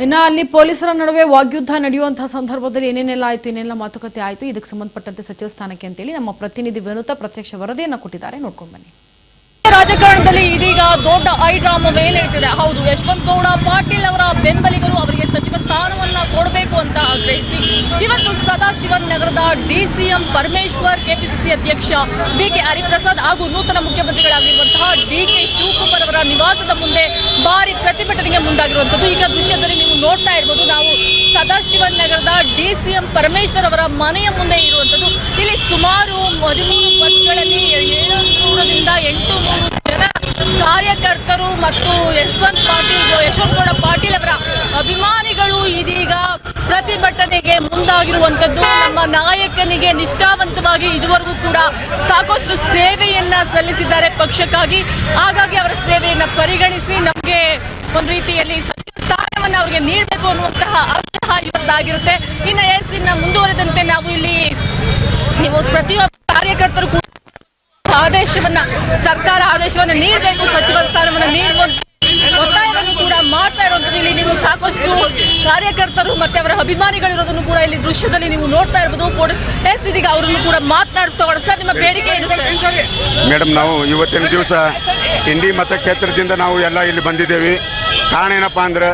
ಇನ್ನು ಅಲ್ಲಿ ಪೊಲೀಸರ ನಡುವೆ ವಾಗ್ಯುದ್ಧ ನಡೆಯುವಂತಹ ಸಂದರ್ಭದಲ್ಲಿ ಏನೇನೆಲ್ಲ ಆಯಿತು ಏನೆಲ್ಲ ಮಾತುಕತೆ ಆಯಿತು ಇದಕ್ಕೆ ಸಂಬಂಧಪಟ್ಟಂತೆ ಸಚಿವ ಸ್ಥಾನಕ್ಕೆ ಅಂತೇಳಿ ನಮ್ಮ ಪ್ರತಿನಿಧಿ ವಿನುತಾ ಪ್ರತ್ಯಕ್ಷ ವರದಿಯನ್ನು ಕೊಟ್ಟಿದ್ದಾರೆ. ನೋಡ್ಕೊಂಡು ಬನ್ನಿ. ರಾಜಕಾರಣದಲ್ಲಿ ಇದೀಗ ದೊಡ್ಡ ಐಡ್ರಾಮವೇ ನಡೀತಿದೆ. ಹೌದು, ಯಶವಂತ ಗೌಡ ಪಾಟೀಲ್ ಅವರ ಬೆಂಬಲಿಗರು ಅವರಿಗೆ ಸಚಿವ ಸ್ಥಾನವನ್ನ ಕೊಡಬೇಕು ಅಂತ ಆಗ್ರಹಿಸಿ ಇವತ್ತು ಸದಾಶಿವನ್ ನಗರದ ಡಿಸಿಎಂ ಪರಮೇಶ್ವರ್, ಕೆಪಿಸಿಸಿ ಅಧ್ಯಕ್ಷ ಬಿಕೆ ಹರಿಪ್ರಸಾದ್ ಹಾಗೂ ನೂತನ ಮುಖ್ಯಮಂತ್ರಿಗಳಾಗಿರುವಂತಹ ಡಿಕೆ ಶಿವಕುಮಾರ್ ಅವರ ನಿವಾಸದ ಮುಂದೆ ಭಾರಿ ಪ್ರತಿಭಟನೆಗೆ ಮುಂದಾಗಿರುವಂತದ್ದು. ಈಗ ದೃಶ್ಯದಲ್ಲಿ ನೀವು ನೋಡ್ತಾ ಇರಬಹುದು, ನಾವು ಸದಾಶಿವನ್ ನಗರದ ಡಿಸಿಎಂ ಪರಮೇಶ್ವರ್ ಅವರ ಮನೆಯ ಮುಂದೆ ಇರುವಂತದ್ದು. ಇಲ್ಲಿ ಸುಮಾರು 13 ಬಸ್ಗಳಲ್ಲಿ 700ರಿಂದ 800 ಜನ ಕಾರ್ಯಕರ್ತರು ಮತ್ತು ಯಶವಂತ ಗೌಡ ಪಾಟೀಲ್ ಅವರ ಅಭಿಮಾನಿಗಳು ಇದೀಗ ಪ್ರತಿಭಟನೆಗೆ ಮುಂದಾಗಿರುವಂತದ್ದು. ನಮ್ಮ ನಾಯಕನಿಗೆ ನಿಷ್ಠಾವಂತವಾಗಿ ಇದುವರೆಗೂ ಕೂಡ ಸಾಕಷ್ಟು ಸೇವೆಯನ್ನ ಸಲ್ಲಿಸಿದ್ದಾರೆ ಪಕ್ಷಕ್ಕಾಗಿ. ಹಾಗಾಗಿ ಅವರ ಸೇವೆಯನ್ನ ಪರಿಗಣಿಸಿ ನಮಗೆ ಒಂದು ರೀತಿಯಲ್ಲಿ ಸ್ಥಾನವನ್ನು ಅವರಿಗೆ ನೀಡಬೇಕು ಅನ್ನುವಂತಹ ಆಗ್ರಹ ಇವರದ್ದಾಗಿರುತ್ತೆ. ಇನ್ನು ಮುಂದುವರೆದಂತೆ ನಾವು ಇಲ್ಲಿ ನೀವು ಪ್ರತಿಯೊಬ್ಬ ಕಾರ್ಯಕರ್ತರು ಕೂಡ ಸರ್ಕಾರ ಆದೇಶವನ್ನು ನೀಡಬೇಕು, ಸಚಿವ ಸ್ಥಾನವನ್ನು ನೀಡುವಂತ ಒತ್ತಾಯವನ್ನು ಕೂಡ ಮಾಡ್ತಾ ಇರುವಂತದ್ದು. ಇಲ್ಲಿ ನೀವು ಸಾಕಷ್ಟು ಕಾರ್ಯಕರ್ತರು ಮತ್ತೆ ಅವರ ಅಭಿಮಾನಿಗಳಿರೋದನ್ನು ಕೂಡ ಇಲ್ಲಿ ದೃಶ್ಯದಲ್ಲಿ ನೀವು ನೋಡ್ತಾ ಇರಬಹುದು. ಇದೀಗ ಅವರನ್ನು ಕೂಡ ಮಾತನಾಡಿಸ್ತೋಣ. ಸರ್, ನಿಮ್ಮ ಬೇಡಿಕೆ ಏನು ಸರ್? ಮೇಡಮ್, ನಾವು ಇವತ್ತಿನ ದಿವಸ ಇಂಡಿ ಮತಕ್ಷೇತ್ರದಿಂದ ನಾವು ಎಲ್ಲ ಇಲ್ಲಿ ಬಂದಿದ್ದೇವೆ. ಕಾರಣ ಏನಪ್ಪಾ ಅಂದ್ರೆ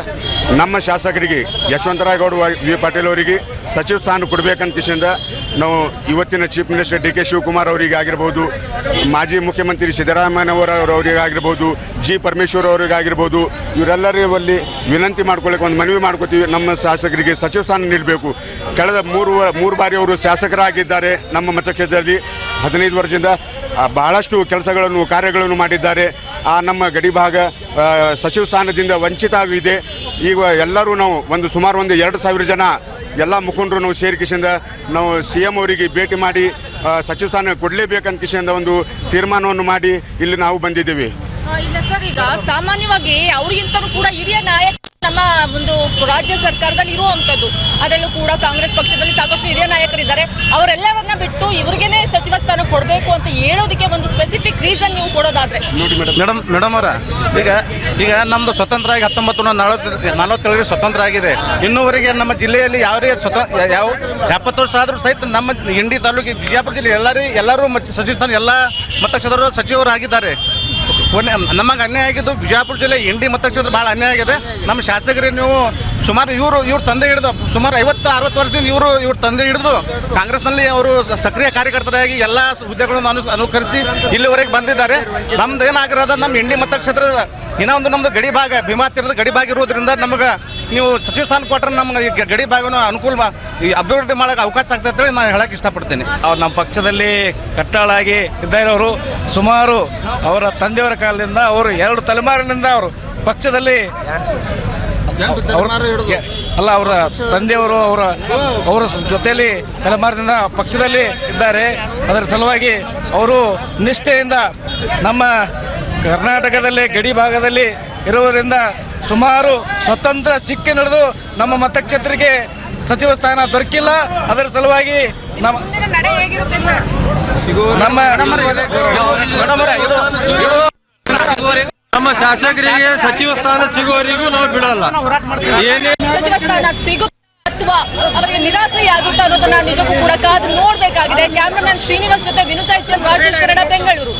ನಮ್ಮ ಶಾಸಕರಿಗೆ ಯಶವಂತರಾಯಗೌಡ ವಿ ಪಾಟೀಲ್ ಅವರಿಗೆ ಸಚಿವ ಸ್ಥಾನ ಕೊಡಬೇಕಂತ ಕಿಶಿಂದ ನಾವು ಇವತ್ತಿನ chief minister D K Shivakumar ಅವರಿಗೆ ಆಗಿರ್ಬೋದು, ಮಾಜಿ ಮುಖ್ಯಮಂತ್ರಿ ಸಿದ್ದರಾಮಯ್ಯನವರವರಿಗೆ ಆಗಿರ್ಬೋದು, ಜಿ ಪರಮೇಶ್ವರ್ ಅವರಿಗಾಗಿರ್ಬೋದು, ಇವರೆಲ್ಲರಲ್ಲಿ ವಿನಂತಿ ಮಾಡ್ಕೊಳ್ಳಿಕ್ಕೆ ಒಂದು ಮನವಿ ಮಾಡ್ಕೋತೀವಿ. ನಮ್ಮ ಶಾಸಕರಿಗೆ ಸಚಿವ ಸ್ಥಾನ ನೀಡಬೇಕು. ಕಳೆದ ಮೂರು ಬಾರಿ ಅವರು ಶಾಸಕರಾಗಿದ್ದಾರೆ. ನಮ್ಮ ಮತಕ್ಷೇತ್ರದಲ್ಲಿ 15 ವರ್ಷದಿಂದ ಬಹಳಷ್ಟು ಕಾರ್ಯಗಳನ್ನು ಮಾಡಿದ್ದಾರೆ. ನಮ್ಮ ಗಡಿ ಭಾಗ ಸಚಿವ ಸ್ಥಾನದಿಂದ ವಂಚಿತ ಆಗಿದೆ. ಈಗ ಎಲ್ಲರೂ ನಾವು ಸುಮಾರು 2,000 ಜನ ಎಲ್ಲ ಮುಖಂಡರು ನಾವು ಸೇರಿಕೆಸಿಂದ ನಾವು CM ಅವರಿಗೆ ಭೇಟಿ ಮಾಡಿ ಸಚಿವ ಸ್ಥಾನ ಕೊಡಲೇಬೇಕಂತ ಕಿಶಿಂದ ಒಂದು ತೀರ್ಮಾನವನ್ನು ಮಾಡಿ ಇಲ್ಲಿ ನಾವು ಬಂದಿದ್ದೇವೆ. ಇಲ್ಲ ಸರ್, ಈಗ ಸಾಮಾನ್ಯವಾಗಿ ಅವರಿಗಿಂತಲೂ ಕೂಡ ಹಿರಿಯ ನಾಯಕ ನಮ್ಮ ಒಂದು ರಾಜ್ಯ ಸರ್ಕಾರದಲ್ಲಿ ಇರುವಂತದ್ದು. ಅದರಲ್ಲೂ ಕೂಡ ಕಾಂಗ್ರೆಸ್ ಪಕ್ಷದಲ್ಲಿ ಸಾಕಷ್ಟು ಹಿರಿಯ ನಾಯಕರಿದ್ದಾರೆ. ಅವರೆಲ್ಲರನ್ನ ಬಿಟ್ಟು ಇವರಿಗೇನೆ ಸಚಿವ ಸ್ಥಾನ ಕೊಡಬೇಕು ಅಂತ ಹೇಳೋದಕ್ಕೆ ಒಂದು ಸ್ಪೆಸಿಫಿಕ್ ರೀಸನ್ ನೀವು ಕೊಡೋದಾದ್ರೆ? ನೋಡಿ ಮೇಡಮ್ ಅವರ ಈಗ ನಮ್ದು ಸ್ವತಂತ್ರ ಆಗಿ 1947 ಸ್ವತಂತ್ರ ಆಗಿದೆ. ಇನ್ನೂವರೆಗೆ ನಮ್ಮ ಜಿಲ್ಲೆಯಲ್ಲಿ ಯಾವ 70 ವರ್ಷ ಆದರೂ ಸಹಿತ ನಮ್ಮ ಇಂಡಿ ತಾಲೂಕು ಬಿಜಾಪುರ ಜಿಲ್ಲೆ ಎಲ್ಲರೂ ಸಚಿವ ಸ್ಥಾನ ಎಲ್ಲ ಮತಕ್ಷೇತ್ರರು ಸಚಿವರಾಗಿದ್ದಾರೆ. ನಮಗೆ ಅನ್ಯಾಯ ಆಗಿದ್ದು ಬಿಜಾಪುರ ಜಿಲ್ಲೆ ಇಂಡಿ ಮತಕ್ಷೇತ್ರ ಭಾಳ ಅನ್ಯಾಯ ಆಗಿದೆ. ನಮ್ಮ ಶಾಸಕರೇ ನೀವು ಸುಮಾರು ಇವ್ರ ತಂದೆ ಹಿಡಿದು ಸುಮಾರು 50-60 ವರ್ಷದಿಂದ ಇವ್ರ ತಂದೆ ಹಿಡಿದು ಕಾಂಗ್ರೆಸ್ನಲ್ಲಿ ಅವರು ಸಕ್ರಿಯ ಕಾರ್ಯಕರ್ತರಾಗಿ ಎಲ್ಲ ಹುದ್ದೆಗಳನ್ನು ಅನುಕರಿಸಿ ಇಲ್ಲಿವರೆಗೆ ಬಂದಿದ್ದಾರೆ. ನಮ್ದು ಏನಾಗಿರೋದು, ನಮ್ಮ ಇಂಡಿ ಮತಕ್ಷೇತ್ರದ ಇನ್ನೊಂದು ನಮ್ಮದು ಗಡಿ ಭಾಗ, ಭೀಮಾ ತೀರದ ಗಡಿ ಭಾಗ ಇರೋದ್ರಿಂದ ನಮಗೆ ನೀವು ಸಚಿವ ಸ್ಥಾನ ಕೊಟ್ಟರೆ ನಮ್ಗೆ ಈ ಗಡಿ ಭಾಗವನ್ನು ಅನುಕೂಲ ಅಭಿವೃದ್ಧಿ ಮಾಡೋಕೆ ಅವಕಾಶ ಆಗ್ತದೆ ಅಂತ ನಾನು ಹೇಳಕ್ಕೆ ಇಷ್ಟಪಡ್ತೀನಿ. ಅವ್ರು ನಮ್ಮ ಪಕ್ಷದಲ್ಲಿ ಕಟ್ಟಾಳಾಗಿ ಇದ್ದವರು ಸುಮಾರು ಅವರ ತಂದೆಯವರ ಕಾಲದಿಂದ ಅವರು 2 ತಲೆಮಾರಿನಿಂದ ಅವರು ಪಕ್ಷದಲ್ಲಿ ಅಲ್ಲ, ಅವರ ತಂದೆಯವರು ಅವರ ಜೊತೆಯಲ್ಲಿ ತಲೆಮಾರಿನಿಂದ ಪಕ್ಷದಲ್ಲಿ ಇದ್ದಾರೆ. ಅದರ ಸಲುವಾಗಿ ಅವರು ನಿಷ್ಠೆಯಿಂದ ನಮ್ಮ ಕರ್ನಾಟಕದಲ್ಲಿ ಗಡಿ ಭಾಗದಲ್ಲಿ ಇರುವುದರಿಂದ ಸುಮಾರು ಸ್ವತಂತ್ರ ಸಿಕ್ಕಿ ನಡೆದು ನಮ್ಮ ಮತಕ್ಷೇತ್ರಕ್ಕೆ ಸಚಿವ ಸ್ಥಾನ ದೊರಕಿಲ್ಲ. ಅದರ ಸಲುವಾಗಿ ನಮ್ಮ ಶಾಸಕರಿಗೆ ಸಚಿವ ಸ್ಥಾನ ಸಿಗುವವರೆಗೂ ನಾವು ಬಿಡಲ್ಲ. ಏನೇ ಸಚಿವ ಸ್ಥಾನ ಸಿಗುತ್ತೆ ಅಥವಾ ಅವರಿಗೆ ನಿರಾಸೆಯಾಗುತ್ತಾ ಅನ್ನೋದನ್ನ ನಿಜಕ್ಕೂ ಕೂಡ ಕಾದು ನೋಡ್ಬೇಕಾಗಿದೆ. ಕ್ಯಾಮ್ರಾಮನ್ ಶ್ರೀನಿವಾಸ್ ಜೊತೆ ವಿನುತಾ, ರಾಜ್ಯ ಕನ್ನಡ, ಬೆಂಗಳೂರು.